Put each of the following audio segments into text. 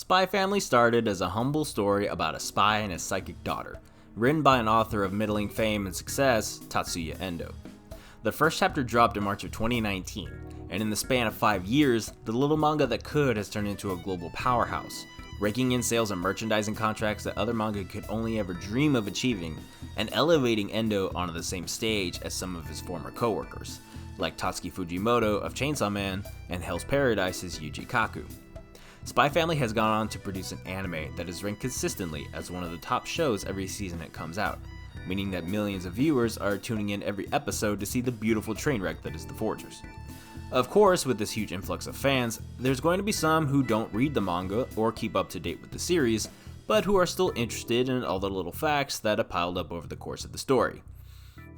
Spy Family started as a humble story about a spy and his psychic daughter, written by an author of middling fame and success, Tatsuya Endo. The first chapter dropped in March of 2019, and in the span of 5 years, the little manga that could has turned into a global powerhouse, raking in sales and merchandising contracts that other manga could only ever dream of achieving, and elevating Endo onto the same stage as some of his former co-workers, like Tatsuki Fujimoto of Chainsaw Man and Hell's Paradise's Yuji Kaku. Spy Family has gone on to produce an anime that is ranked consistently as one of the top shows every season it comes out, meaning that millions of viewers are tuning in every episode to see the beautiful train wreck that is The Forgers. Of course, with this huge influx of fans, there's going to be some who don't read the manga or keep up to date with the series, but who are still interested in all the little facts that have piled up over the course of the story.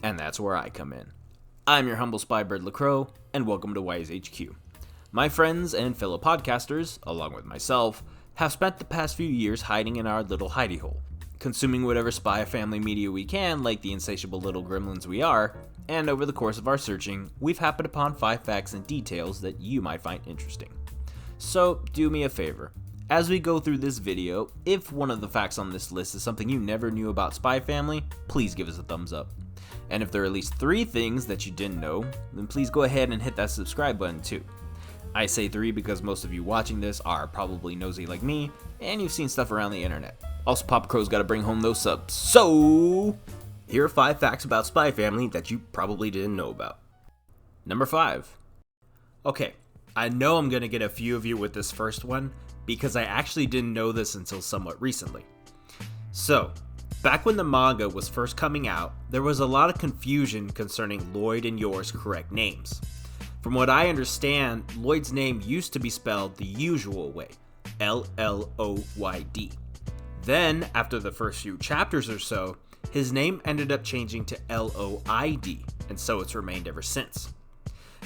And that's where I come in. I'm your humble spy bird LaCroix, and welcome to Wise HQ. My friends and fellow podcasters, along with myself, have spent the past few years hiding in our little hidey hole, consuming whatever Spy Family media we can like the insatiable little gremlins we are, and over the course of our searching, we've happened upon 5 facts and details that you might find interesting. So, do me a favor. As we go through this video, if one of the facts on this list is something you never knew about Spy Family, please give us a thumbs up. And if there are at least 3 things that you didn't know, then please go ahead and hit that subscribe button too. I say 3 because most of you watching this are probably nosy like me, and you've seen stuff around the internet. Also, Papa Crow's gotta bring home those subs. So, here are 5 facts about Spy Family that you probably didn't know about. Number 5. Okay, I know I'm gonna get a few of you with this first one, because I actually didn't know this until somewhat recently. So, back when the manga was first coming out, there was a lot of confusion concerning Lloyd and Yor's correct names. From what I understand, Lloyd's name used to be spelled the usual way, L-L-O-Y-D. Then, after the first few chapters or so, his name ended up changing to L-O-I-D, and so it's remained ever since.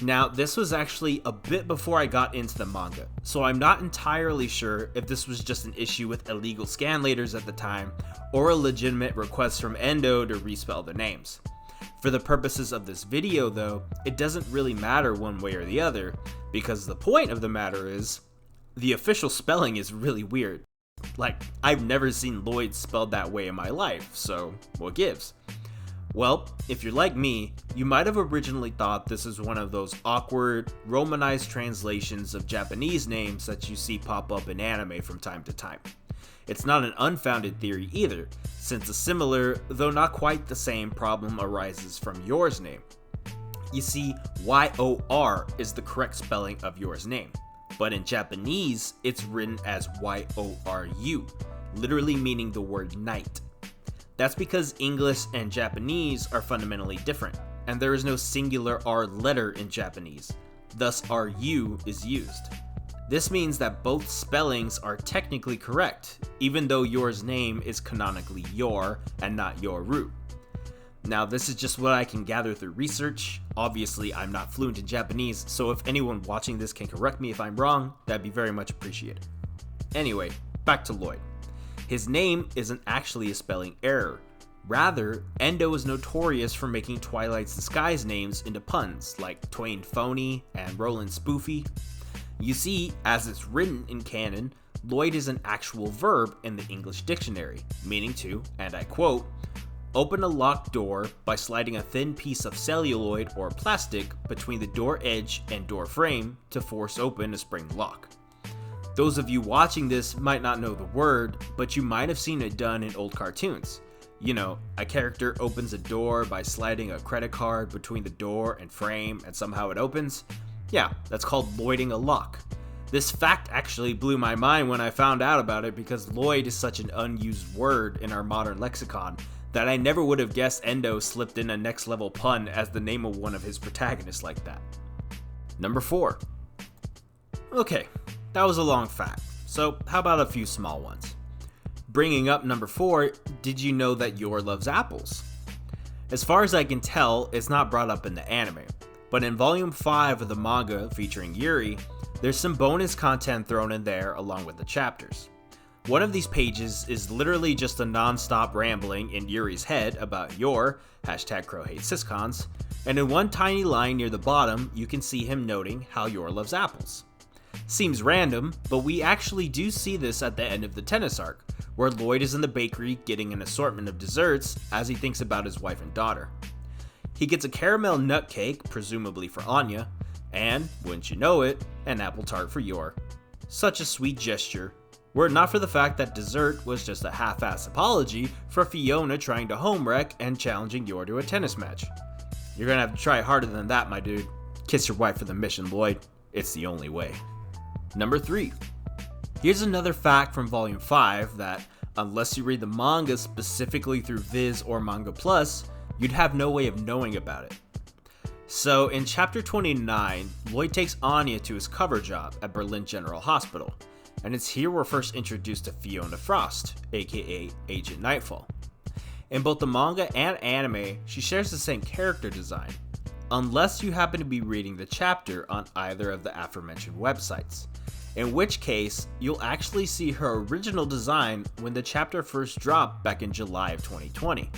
Now, this was actually a bit before I got into the manga, so I'm not entirely sure if this was just an issue with illegal scanlators at the time, or a legitimate request from Endo to respell the names. For the purposes of this video though, it doesn't really matter one way or the other, because the point of the matter is, the official spelling is really weird. Like, I've never seen Lloyd spelled that way in my life, so what gives? Well, if you're like me, you might have originally thought this is one of those awkward, romanized translations of Japanese names that you see pop up in anime from time to time. It's not an unfounded theory either, since a similar, though not quite the same, problem arises from Yor's name. You see, Y-O-R is the correct spelling of Yor's name, but in Japanese, it's written as Y-O-R-U, literally meaning the word night. That's because English and Japanese are fundamentally different, and there is no singular R letter in Japanese, thus RU is used. This means that both spellings are technically correct, even though Yor's name is canonically Yor and not Yoru. Now, this is just what I can gather through research. Obviously, I'm not fluent in Japanese, so if anyone watching this can correct me if I'm wrong, that'd be very much appreciated. Anyway, back to Lloyd. His name isn't actually a spelling error. Rather, Endo is notorious for making Twilight's disguise names into puns, like Twain Phony and Roland Spoofy. You see, as it's written in canon, Lloyd is an actual verb in the English dictionary, meaning to, and I quote, open a locked door by sliding a thin piece of celluloid or plastic between the door edge and door frame to force open a spring lock. Those of you watching this might not know the word, but you might have seen it done in old cartoons. You know, a character opens a door by sliding a credit card between the door and frame and somehow it opens. Yeah, that's called Lloyding a lock. This fact actually blew my mind when I found out about it because Lloyd is such an unused word in our modern lexicon that I never would have guessed Endo slipped in a next level pun as the name of one of his protagonists like that. Number 4. Okay, that was a long fact, so how about a few small ones? Bringing up number 4, did you know that Yor loves apples? As far as I can tell, it's not brought up in the anime. But in volume 5 of the manga featuring Yuri, there's some bonus content thrown in there along with the chapters. One of these pages is literally just a non-stop rambling in Yuri's head about Yor, #CrowHatesSyscons, and in one tiny line near the bottom, you can see him noting how Yor loves apples. Seems random, but we actually do see this at the end of the tennis arc, where Lloyd is in the bakery getting an assortment of desserts as he thinks about his wife and daughter. He gets a caramel nut cake, presumably for Anya, and, wouldn't you know it, an apple tart for Yor. Such a sweet gesture, were it not for the fact that dessert was just a half-ass apology for Fiona trying to home wreck and challenging Yor to a tennis match. You're gonna have to try harder than that, my dude. Kiss your wife for the mission, Lloyd. It's the only way. Number 3. Here's another fact from Volume 5 that, unless you read the manga specifically through Viz or Manga Plus, you'd have no way of knowing about it. So, in Chapter 29, Lloyd takes Anya to his cover job at Berlin General Hospital, and it's here we're first introduced to Fiona Frost, aka Agent Nightfall. In both the manga and anime, she shares the same character design, unless you happen to be reading the chapter on either of the aforementioned websites, in which case you'll actually see her original design when the chapter first dropped back in July of 2020.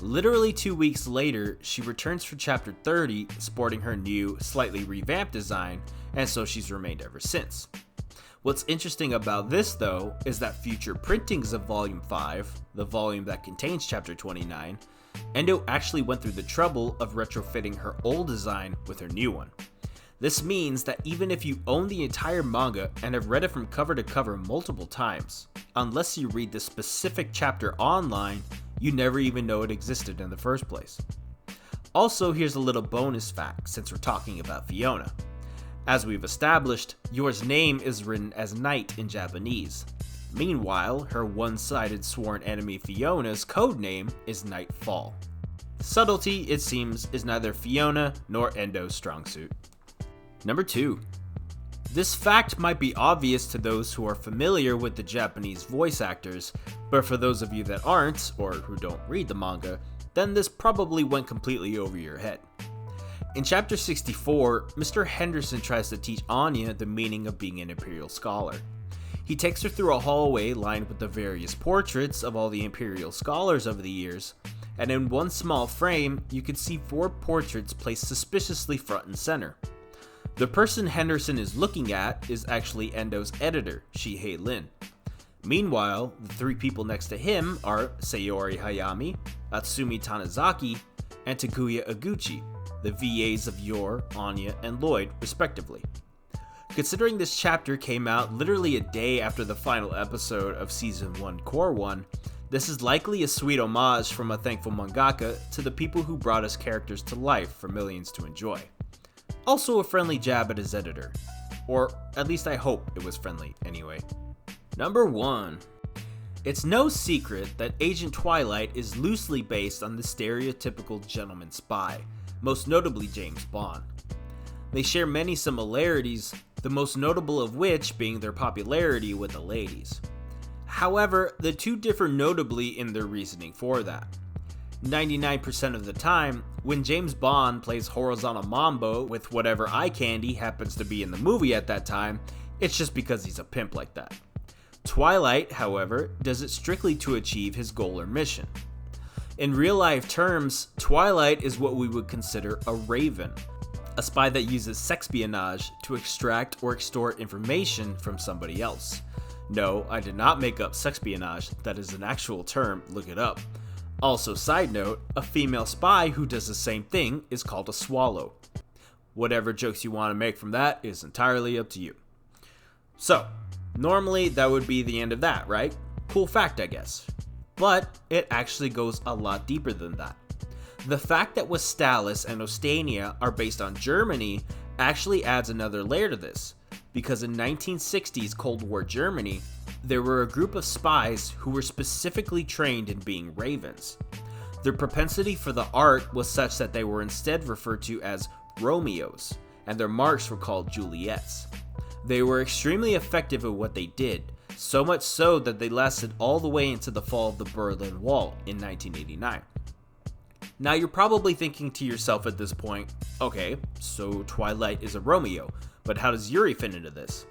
Literally 2 weeks later, she returns for chapter 30 sporting her new, slightly revamped design, and so she's remained ever since. What's interesting about this though is that future printings of Volume 5, the volume that contains chapter 29, Endo actually went through the trouble of retrofitting her old design with her new one. This means that even if you own the entire manga and have read it from cover to cover multiple times, unless you read the specific chapter online, you never even know it existed in the first place. Also, here's a little bonus fact since we're talking about Fiona. As we've established, Yor's name is written as Night in Japanese. Meanwhile, her one-sided sworn enemy Fiona's code name is Nightfall. Subtlety, it seems, is neither Fiona nor Endo's strong suit. Number 2. This fact might be obvious to those who are familiar with the Japanese voice actors, but for those of you that aren't, or who don't read the manga, then this probably went completely over your head. In chapter 64, Mr. Henderson tries to teach Anya the meaning of being an Imperial Scholar. He takes her through a hallway lined with the various portraits of all the Imperial Scholars over the years, and in one small frame, you can see 4 portraits placed suspiciously front and center. The person Henderson is looking at is actually Endo's editor, Shihei Lin. Meanwhile, the 3 people next to him are Sayori Hayami, Atsumi Tanizaki, and Takuya Iguchi, the VAs of Yor, Anya, and Lloyd, respectively. Considering this chapter came out literally a day after the final episode of Season 1 Core 1, this is likely a sweet homage from a thankful mangaka to the people who brought his characters to life for millions to enjoy. Also a friendly jab at his editor. Or at least I hope it was friendly anyway. Number 1. It's no secret that Agent Twilight is loosely based on the stereotypical gentleman spy, most notably James Bond. They share many similarities, the most notable of which being their popularity with the ladies. However, the two differ notably in their reasoning for that. 99% of the time, when James Bond plays horizontal mambo with whatever eye candy happens to be in the movie at that time, it's just because he's a pimp like that. Twilight, however, does it strictly to achieve his goal or mission. In real life terms, Twilight is what we would consider a raven, a spy that uses sexpionage to extract or extort information from somebody else. No, I did not make up sexpionage, that is an actual term, look it up. Also, side note, a female spy who does the same thing is called a swallow. Whatever jokes you want to make from that is entirely up to you. So, normally that would be the end of that, right? Cool fact, I guess. But it actually goes a lot deeper than that. The fact that Westalis and Ostania are based on Germany actually adds another layer to this, because in 1960s Cold War Germany, there were a group of spies who were specifically trained in being ravens. Their propensity for the art was such that they were instead referred to as Romeos, and their marks were called Juliets. They were extremely effective at what they did, so much so that they lasted all the way into the fall of the Berlin Wall in 1989. Now you're probably thinking to yourself at this point, okay, so Twilight is a Romeo, but how does Yuri fit into this?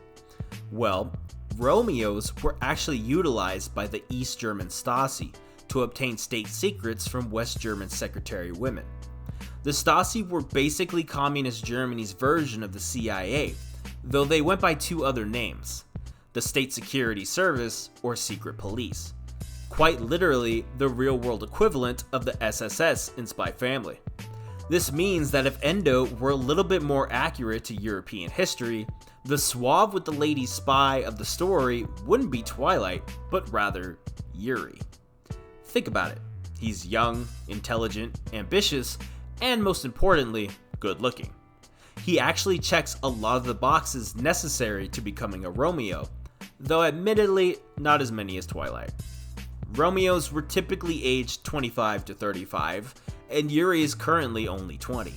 Well, Romeos were actually utilized by the East German Stasi to obtain state secrets from West German secretary women. The Stasi were basically Communist Germany's version of the CIA, though they went by two other names: the State Security Service or Secret Police. Quite literally, the real-world equivalent of the SSS in Spy Family. This means that if Endo were a little bit more accurate to European history, the Suave with the lady spy of the story wouldn't be Twilight, but rather Yuri. Think about it. He's young, intelligent, ambitious, and most importantly, good looking. He actually checks a lot of the boxes necessary to becoming a Romeo, though admittedly not as many as Twilight. Romeos were typically aged 25 to 35, and Yuri is currently only 20.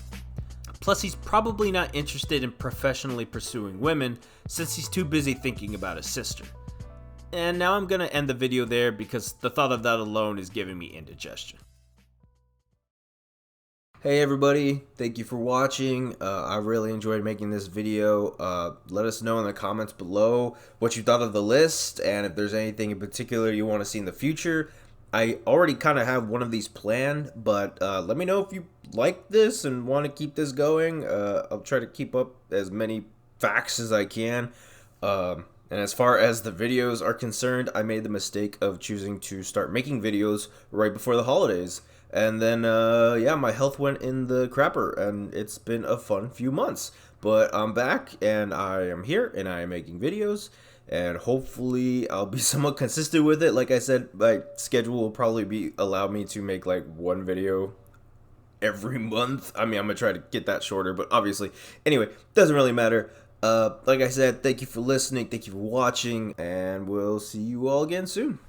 Plus, he's probably not interested in professionally pursuing women since he's too busy thinking about his sister. And now I'm gonna end the video there because the thought of that alone is giving me indigestion. Hey everybody, thank you for watching. I really enjoyed making this video. Let us know in the comments below what you thought of the list and if there's anything in particular you want to see in the future. I already kind of have one of these planned, but let me know if you like this and want to keep this going. I'll try to keep up as many facts as I can. And as far as the videos are concerned, I made the mistake of choosing to start making videos right before the holidays. And then, yeah, my health went in the crapper, and it's been a fun few months. But I'm back, and I am here, and I am making videos, and hopefully I'll be somewhat consistent with it. Like I said, my schedule will probably allow me to make, like, one video every month. I mean, I'm going to try to get that shorter, but obviously, anyway, doesn't really matter. Like I said, thank you for listening, thank you for watching, and we'll see you all again soon.